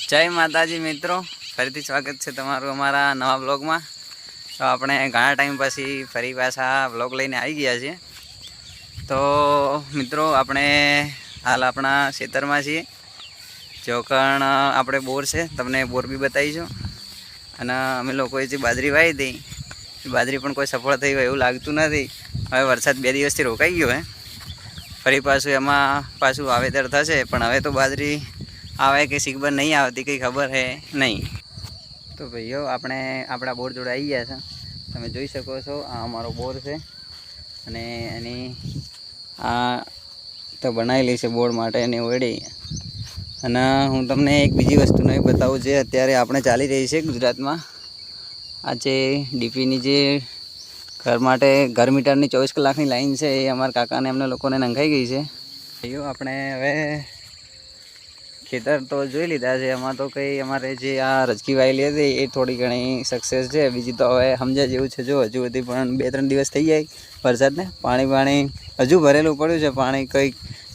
जय माताजी मित्रों, फरीथी स्वागत है तमारू अमारा नवा ब्लॉग में। तो आपणे घणा टाइम पछी फरी पाछा ब्लॉग लईने आई गया छे। तो मित्रों आपणे हाल अपना खेतर में छीए। जो कारण आपणे बोर है तमने बोर भी बताईशुं। अने अमे लोकोए जे बाजरी वाई थी बाजरी पण कोई सफल थई होय एवुं लागतुं नथी। हवे वरसाद 2 दिवसथी रोकाई गयो है, फरी पाछुं एमां पाछुं वावेतर थशे। पण हवे तो बाजरी आवे कि सीखबर नहीं आती कई खबर है नहीं। तो भाईओ आपणे आपड़ा बोर जोड़े आई गया छे, तमे जोई शको छो। आ अमारो बोर छे अने एनी आ तो बनावेली छे बोर माटे एनी ओडी। अने हूँ तमने एक बीजी वस्तु नहीं बताऊँ जे अत्यारे आपणे चाली रही छे गुजरात में। आज डीपी नी जे घर माटे घर मीटरनी 24 कलाकनी लाइन छे ए अमारा काका ने एमने लोकोने नंखाई गई छे। भाईओ आपणे हवे खेतर तो जोई लीधा है। एमां तो कई अमारे जे आ रजकी वायेली हती ए थोड़ी घणी सक्सेस है। बीजी तो हवे समजा जेवुं छे। जो हजू हजी पण 2-3 दिवस थई जाय वरसाद ने पाणी हजू भरेलुं पड्युं छे। पाणी कई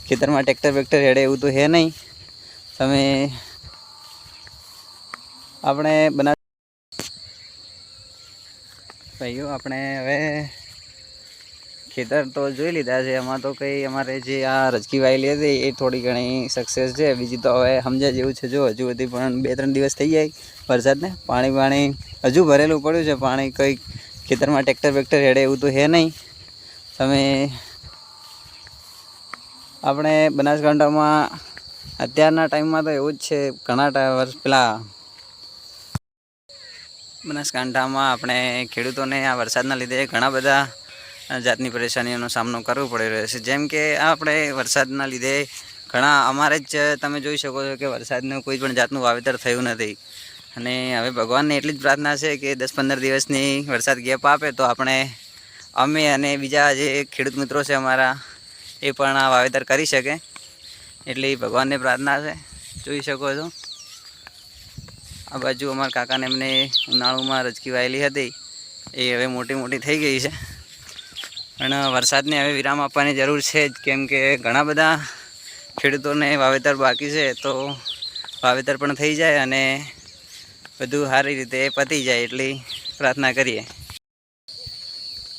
खेतर में ट्रेक्टर बेक्टर हेडे एवुं तो है नहीं। तमे आपणे बना भाईओ आपणे हवे खेतर तो जोई लीधा है। एमां तो कई अमारे जे आ रजकी वायेली हती ए थोड़ी घणी सक्सेस है। बीजी तो हवे समजा जेवुं छे। जो हजू हजी पण 2-3 दिवस थई जाय वरसाद ने पाणी हजू भरेलुं पड्युं छे। पाणी कई खेतर में ट्रेक्टर बेक्टर हेडे एवुं तो है नहीं। तमे आपणे बनासकांठा में अत्यारना टाइम में तो एवुं ज छे। घणा वर्ष पहेला बनासकांठा में आपणे खेडूतोने आ वरसादना लीधे घणा बधा जातनी परेशानीओनो सामनो करवो पड़ी रह्यो छे। जेम के आपणे वरसादना लीधे घणा अमारे ज तमे जोई शको छो कि वरसादनुं कोई पण जातनुं वावेतर थयुं नथी। अने हवे भगवानने एटली ज प्रार्थना छे कि 10-15 दिवसनी वरसाद गेप आपे तो आपणे अमे अने बीजा जे खेडूत मित्रो छे अमारा ए पण आ वावेतर करी शके एटली भगवानने प्रार्थना छे। जोई शको छो आ बाजू अमारा काकाने एमने उनाळुमां रजकी वायेली हती ए हवे मोटी मोटी थई गई छे। पण वरसादने हवे विराम आपवानी जरूर छे ज, केम के घणा बधा खेडूतोने वावेतर बाकी छे। तो वावेतर पण थई जाय अने बधुं सारी रीते पती जाय एटली प्रार्थना करीए।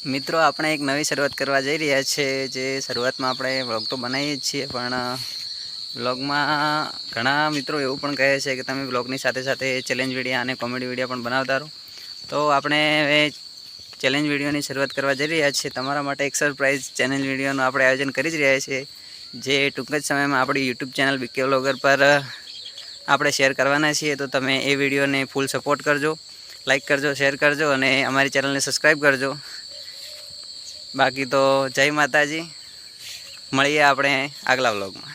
मित्रों आपणे एक नवी शरूआत करवा जई रह्या छे। जे शरूआत में आपणे व्लॉग तो बनावीए ज छीए पण व्लॉग में घणा मित्रों एवुं पण कहे छे कि तमे व्लॉगनी साथे साथे चेलेंज विडियो अने कॉमेडी विडियो पण बनावता रहो। तो आपणे हवे चेलेंज विडियोनी शरूआत करवा जई रह्या छीए। तमारा माटे एक सरप्राइज चेलेंज विडियोनुं आपणे आयोजन करी ज रह्या छीए, जे टूंक ज समय में आपणी यूट्यूब चेनल बीके व्लॉगर पर आपणे शेर करवाना छीए। तो तमे ए विडियोने फूल सपोर्ट करजो, लाइक करजो, शेर करजो अने अमारी चेनलने सब्सक्राइब करजो। बाकी तो जय माताजी, मळीए आपणे आगला व्लॉग में।